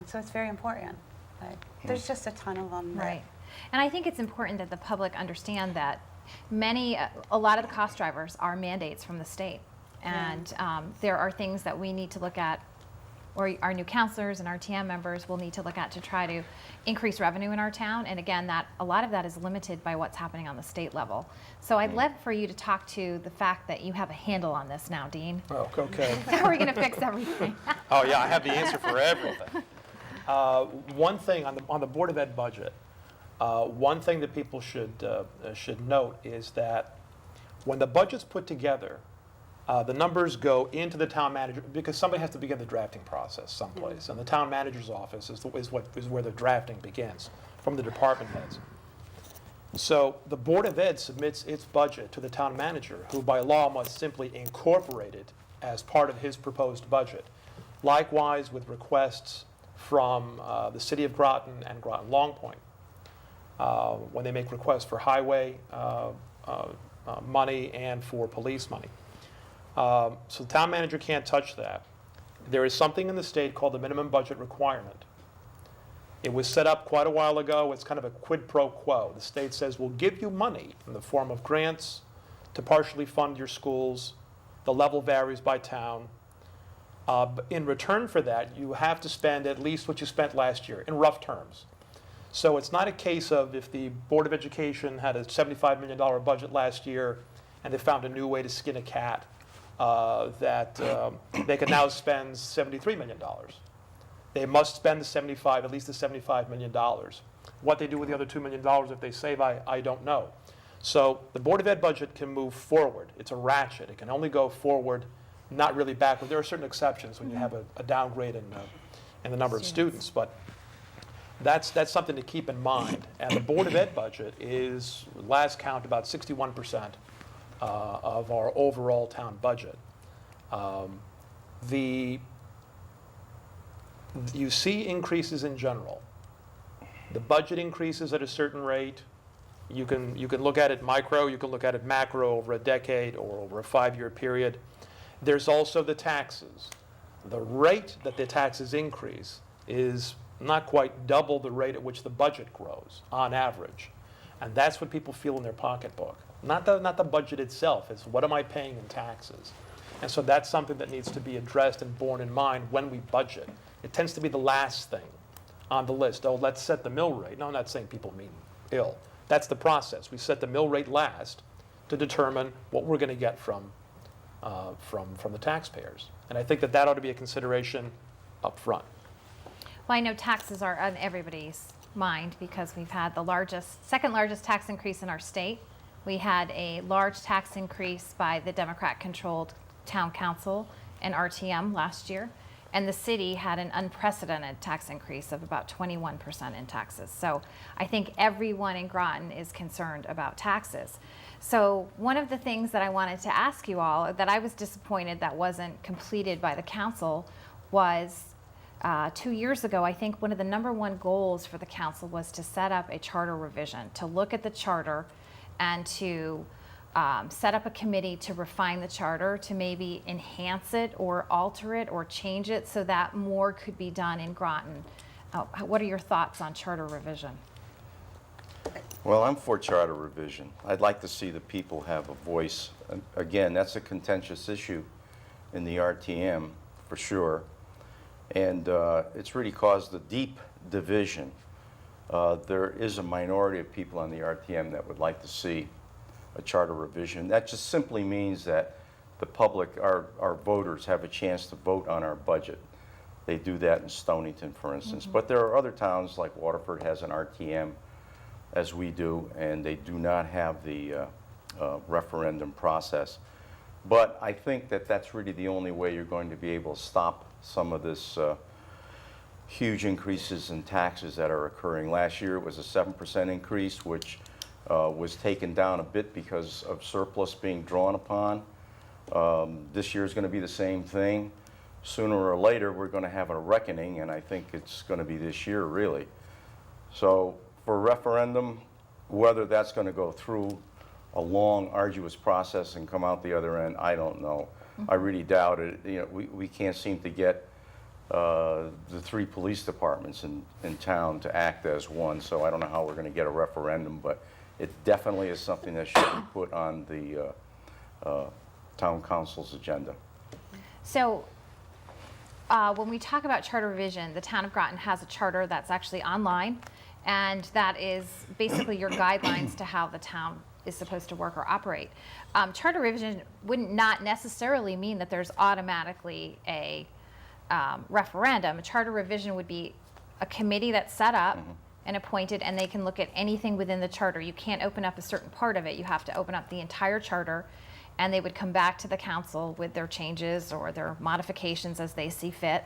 So it's very important. But there's just a ton of them. Right. And I think it's important that the public understand that a lot of the cost drivers are mandates from the state. And there are things that we need to look at, or our new counselors and our TM members will need to look at to try to increase revenue in our town. And again, a lot of that is limited by what's happening on the state level. So I'd love for you to talk to the fact that you have a handle on this now, Dean. Oh, okay. How are we going to fix everything? Oh, yeah, I have the answer for everything. One thing on the Board of Ed budget, one thing that people should note is that when the budget's put together, the numbers go into the town manager because somebody has to begin the drafting process someplace, and the town manager's office is where the drafting begins from the department heads. So the Board of Ed submits its budget to the town manager, who by law must simply incorporate it as part of his proposed budget. Likewise with requests from the city of Groton and Groton Long Point. When they make requests for highway money and for police money. So the town manager can't touch that. There is something in the state called the minimum budget requirement. It was set up quite a while ago. It's kind of a quid pro quo. The state says, we'll give you money in the form of grants to partially fund your schools. The level varies by town. But in return for that, you have to spend at least what you spent last year, in rough terms. So it's not a case of if the Board of Education had a $75 million budget last year and they found a new way to skin a cat, that they can now spend $73 million. They must spend at least the $75 million. What they do with the other $2 million if they save, I don't know. So the Board of Ed budget can move forward. It's a ratchet. It can only go forward, not really backward. There are certain exceptions when you have a downgrade in the number of students, but that's something to keep in mind. And the Board of Ed budget is, last count, about 61% of our overall town budget. You see increases in general. The budget increases at a certain rate. You can look at it micro, you can look at it macro over a decade or over a 5-year period. There's also the taxes. The rate that the taxes increase is not quite double the rate at which the budget grows on average. And that's what people feel in their pocketbook. Not the budget itself, it's what am I paying in taxes? And so that's something that needs to be addressed and borne in mind when we budget. It tends to be the last thing on the list. Oh, let's set the mill rate. No, I'm not saying people mean ill. That's the process. We set the mill rate last to determine what we're going to get from the taxpayers. And I think that ought to be a consideration up front. Well, I know taxes are on everybody's mind because we've had the second largest tax increase in our state. We had a large tax increase by the Democrat-controlled town council and RTM last year. And the city had an unprecedented tax increase of about 21% in taxes. So I think everyone in Groton is concerned about taxes. So one of the things that I wanted to ask you all that I was disappointed that wasn't completed by the council was 2 years ago, I think one of the #1 goals for the council was to set up a charter revision, to look at the charter and to set up a committee to refine the charter, to maybe enhance it or alter it or change it so that more could be done in Groton. What are your thoughts on charter revision? Well, I'm for charter revision. I'd like to see the people have a voice. Again, that's a contentious issue in the RTM for sure. And it's really caused a deep division. There is a minority of people on the RTM that would like to see a charter revision. That just simply means that the public, our voters, have a chance to vote on our budget. They do that in Stonington, for instance. But there are other towns, like Waterford has an RTM, as we do, and they do not have the referendum process. But I think that that's really the only way you're going to be able to stop some of this huge increases in taxes that are occurring. Last year it was a 7% increase, which was taken down a bit because of surplus being drawn upon. This year is going to be the same thing. Sooner or later we're going to have a reckoning, and I think it's going to be this year really. So for referendum, whether that's going to go through a long, arduous process and come out the other end, I don't know. I really doubt it. You know, we can't seem to get the 3 police departments in town to act as one, so I don't know how we're going to get a referendum, but it definitely is something that should be put on the town council's agenda. So when we talk about charter revision, the town of Groton has a charter that's actually online, and that is basically your guidelines to how the town is supposed to work or operate. Charter revision wouldn't not necessarily mean that there's automatically a referendum. A charter revision would be a committee that's set up and appointed, and they can look at anything within the charter. You can't open up a certain part of it. You have to open up the entire charter, and they would come back to the council with their changes or their modifications as they see fit.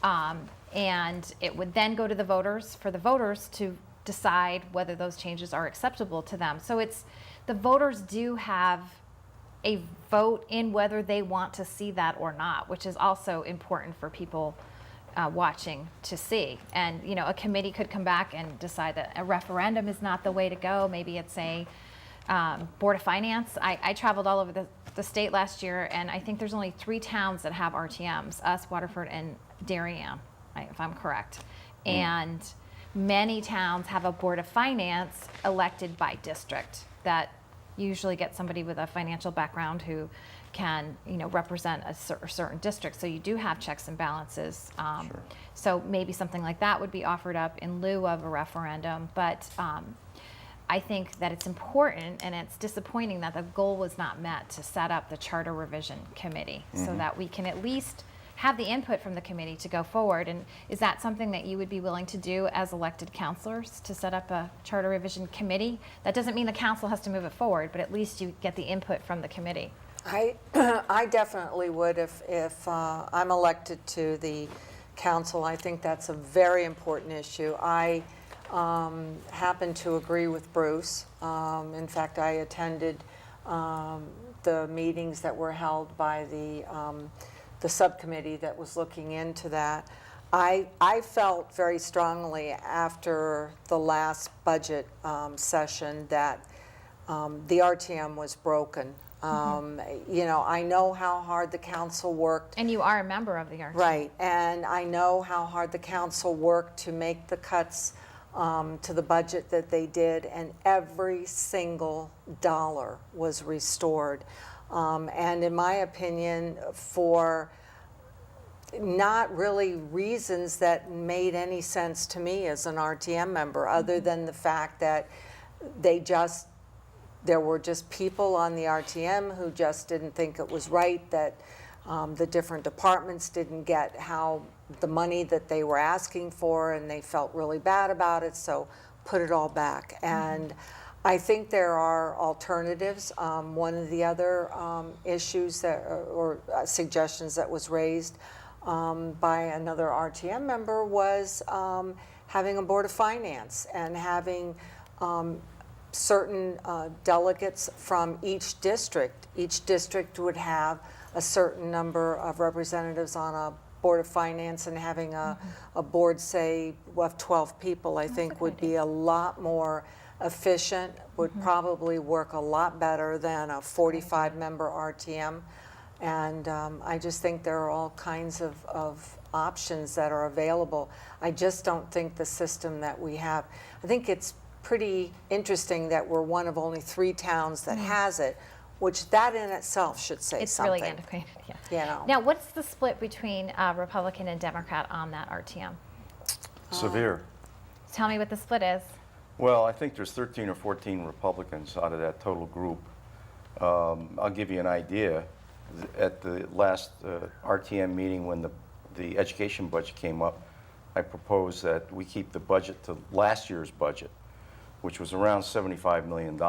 And it would then go to the voters for the voters to decide whether those changes are acceptable to them. So the voters do have a vote in whether they want to see that or not, which is also important for people watching to see. And a committee could come back and decide that a referendum is not the way to go. Maybe it's a Board of Finance. I traveled all over the state last year, and I think there's only 3 towns that have RTMs, us, Waterford, and Darien, if I'm correct. And many towns have a Board of Finance elected by district that usually get somebody with a financial background who can, represent a certain district. So you do have checks and balances. Sure. So maybe something like that would be offered up in lieu of a referendum. But I think that it's important, and it's disappointing that the goal was not met to set up the Charter Revision Committee so that we can at least have the input from the committee to go forward. And is that something that you would be willing to do as elected councilors, to set up a Charter Revision Committee? That doesn't mean the council has to move it forward, but at least you get the input from the committee. I definitely would if I'm elected to the council. I think that's a very important issue. I happen to agree with Bruce. In fact, I attended the meetings that were held by the subcommittee that was looking into that. I felt very strongly after the last budget session that the RTM was broken. I know how hard the council worked. And you are a member of the RTM. Right, and I know how hard the council worked to make the cuts to the budget that they did, and every single dollar was restored. And in my opinion, for not really reasons that made any sense to me as an RTM member, other than the fact that there were just people on the RTM who just didn't think it was right, that the different departments didn't get how the money that they were asking for, and they felt really bad about it, so put it all back. And I think there are alternatives. One of the other issues or suggestions that was raised by another RTM member was having a Board of Finance and having certain delegates from each district. Each district would have a certain number of representatives on a Board of Finance, and having a board, say, of 12 people, I think would be a lot more efficient, would probably work a lot better than a 45-member RTM. And I just think there are all kinds of options that are available. I just don't think the system that we have, I think it's pretty interesting that we're one of only 3 towns that has it, which that in itself should say It's something. really antiquated, yeah. You know. Now, what's the split between Republican and Democrat on that RTM? Severe. Tell me what the split is. Well, I think there's 13 or 14 Republicans out of that total group. I'll give you an idea. At the last RTM meeting, when the education budget came up, I proposed that we keep the budget to last year's budget, which was around $75 million.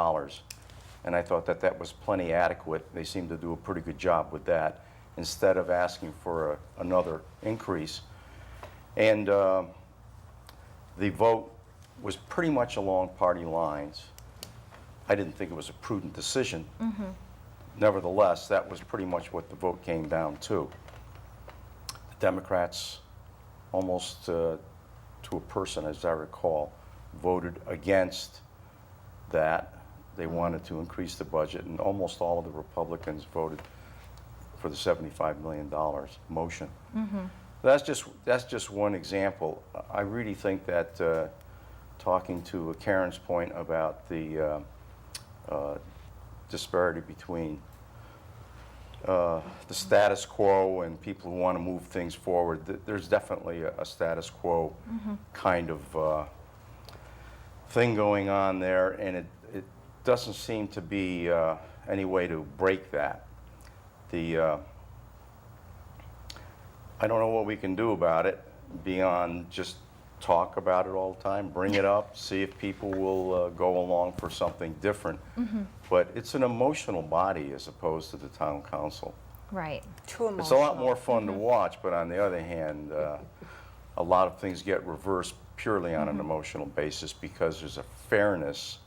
And I thought that was plenty adequate. They seemed to do a pretty good job with that, instead of asking for another increase. And the vote was pretty much along party lines. I didn't think it was a prudent decision. Nevertheless, that was pretty much what the vote came down to. The Democrats, almost to a person, as I recall, voted against that. They wanted to increase the budget, and almost all of the Republicans voted for the $75 million motion. That's just one example. I really think that talking to Karen's point about the disparity between the status quo and people who want to move things forward, there's definitely a status quo kind of thing going on there, and it doesn't seem to be any way to break that. I don't know what we can do about it beyond just talk about it all the time, bring it up, see if people will go along for something different. But it's an emotional body as opposed to the town council. Right. Too emotional. It's a lot more fun to watch, but on the other hand, a lot of things get reversed purely on an emotional basis because there's a fairness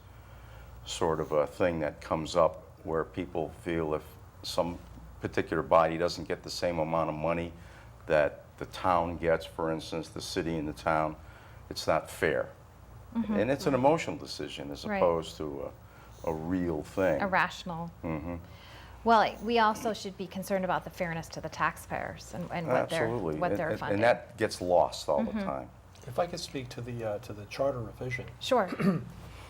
sort of a thing that comes up where people feel if some particular body doesn't get the same amount of money that the town gets, for instance, the city and the town, it's not fair. And it's an emotional decision as Right. opposed to a real thing. A rational. Well, we also should be concerned about the fairness to the taxpayers and what Absolutely. they're funding. And that gets lost all the time. If I could speak to the charter revision. Sure.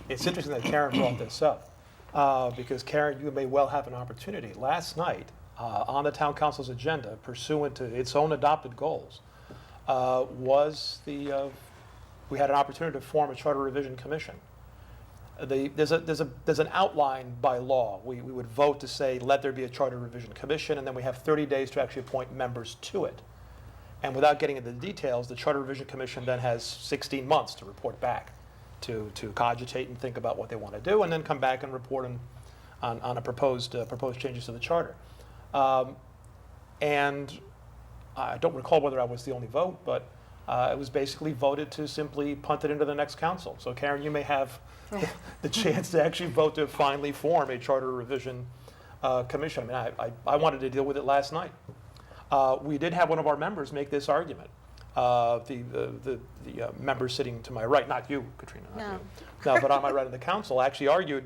It's interesting that Karen brought this up, because Karen, you may well have an opportunity. Last night, on the town council's agenda, pursuant to its own adopted goals, we had an opportunity to form a charter revision commission. There's an outline by law. We would vote to say, let there be a charter revision commission, and then we have 30 days to actually appoint members to it. And without getting into the details, the charter revision commission then has 16 months to report back, to cogitate and think about what they want to do, and then come back and report on a proposed changes to the charter. And I don't recall whether I was the only vote, but it was basically voted to simply punt it into the next council. So Karen, you may have the chance to actually vote to finally form a charter revision commission. I mean, I wanted to deal with it last night. We did have one of our members make this argument. The member sitting to my right, not you, Katrina, not you. No, but on my right of the council, actually argued,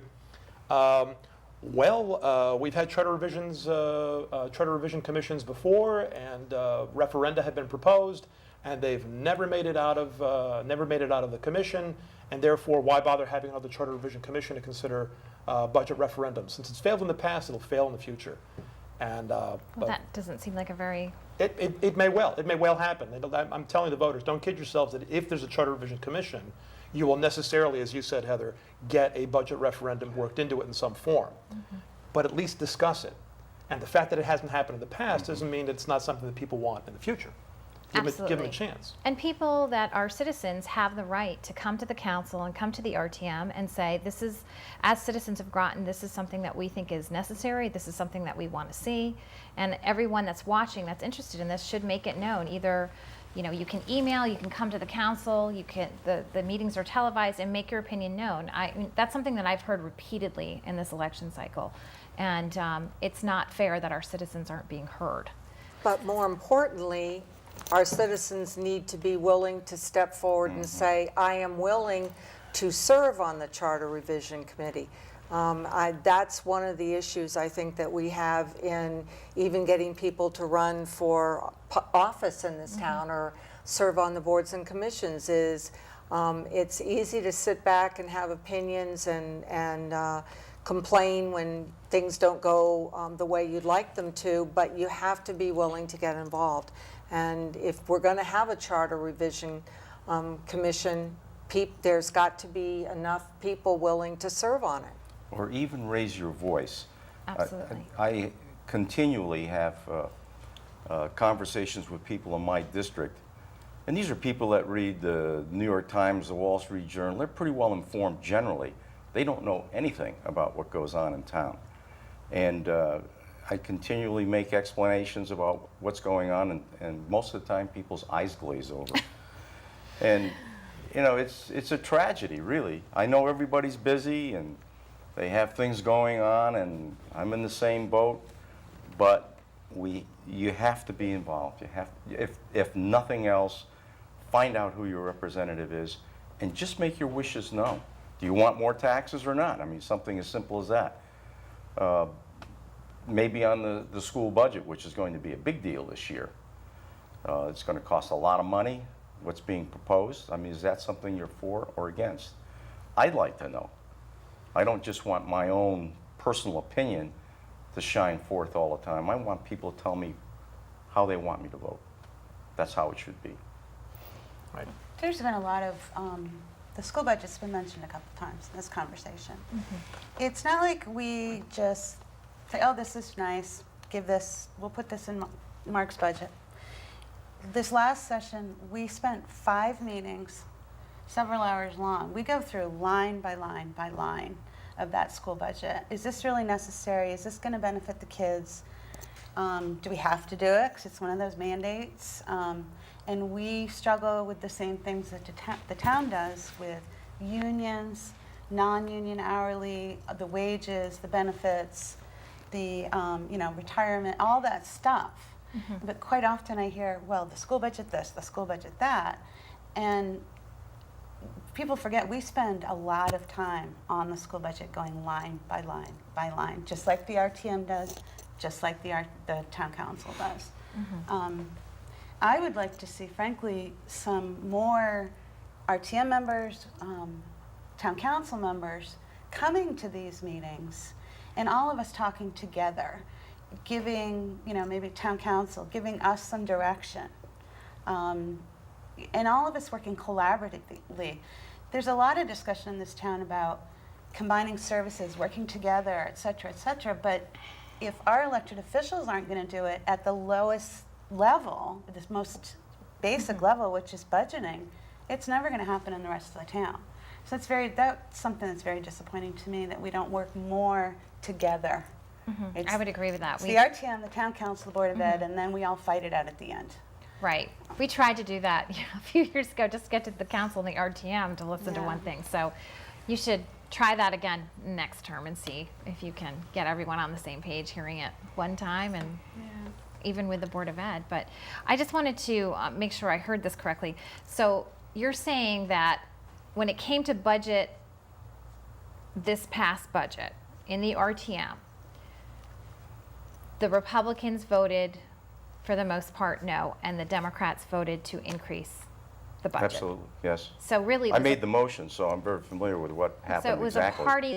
we've had charter revision commissions before, and referenda have been proposed, and they've never made it out of the commission, and therefore, why bother having another charter revision commission to consider budget referendums? Since it's failed in the past, it'll fail in the future. And Well, that doesn't seem like a very... it may well happen. I'm telling the voters, don't kid yourselves that if there's a charter revision commission, you will necessarily, as you said, Heather, get a budget referendum worked into it in some form. But at least discuss it. And the fact that it hasn't happened in the past doesn't mean that it's not something that people want in the future. Give them a chance. And people that are citizens have the right to come to the council and come to the RTM and say, this is, as citizens of Groton, this is something that we think is necessary, this is something that we want to see. And everyone that's watching, that's interested in this, should make it known. Either, you can email, you can come to the council, the meetings are televised, and make your opinion known. I mean, that's something that I've heard repeatedly in this election cycle. And it's not fair that our citizens aren't being heard. But more importantly, our citizens need to be willing to step forward and say, I am willing to serve on the Charter Revision Committee. That's one of the issues I think that we have in even getting people to run for office in this town or serve on the boards and commissions is it's easy to sit back and have opinions and complain when things don't go the way you'd like them to, but you have to be willing to get involved. And if we're going to have a charter revision commission, there's got to be enough people willing to serve on it. Or even raise your voice. Absolutely. I continually have conversations with people in my district, and these are people that read the New York Times, the Wall Street Journal. They're pretty well informed generally. They don't know anything about what goes on in town. And I continually make explanations about what's going on, and most of the time people's eyes glaze over. And, it's a tragedy, really. I know everybody's busy and they have things going on, and I'm in the same boat, but you have to be involved. You have, if nothing else, find out who your representative is and just make your wishes known. Do you want more taxes or not? I mean, something as simple as that. Maybe on the school budget, which is going to be a big deal this year. It's going to cost a lot of money, what's being proposed. I mean, is that something you're for or against? I'd like to know. I don't just want my own personal opinion to shine forth all the time. I want people to tell me how they want me to vote. That's how it should be. Right. There's been a lot of, the school budget's been mentioned a couple times in this conversation. It's not like we just say, oh, this is nice, give this, we'll put this in Mark's budget. This last session, we spent 5 meetings, several hours long. We go through line by line by line of that school budget. Is this really necessary? Is this going to benefit the kids? Do we have to do it? Because it's one of those mandates. And we struggle with the same things that the town does with unions, non-union hourly, the wages, the benefits, the retirement, all that stuff. But quite often I hear, well, the school budget this, the school budget that. And people forget we spend a lot of time on the school budget going line by line by line, just like the RTM does, just like the town council does. I would like to see, frankly, some more RTM members, town council members coming to these meetings and all of us talking together, giving, maybe town council, giving us some direction. And all of us working collaboratively. There's a lot of discussion in this town about combining services, working together, et cetera, but if our elected officials aren't going to do it at the lowest level, this most basic level, which is budgeting, it's never going to happen in the rest of the town. So that's something that's very disappointing to me, that we don't work more together. I would agree with that. It's the RTM, the town council, the board of ed, and then we all fight it out at the end. Right. We tried to do that a few years ago, just get to the council and the RTM to listen to Yeah. one thing. So you should try that again next term and see if you can get everyone on the same page hearing it one time, and even with the Board of Ed. But I just wanted to make sure I heard this correctly. So you're saying that when it came to budget, this past budget in the RTM, the Republicans voted for the most part no, and the Democrats voted to increase the budget. Absolutely, yes. So really, I made the motion, so I'm very familiar with what happened so it was exactly. a party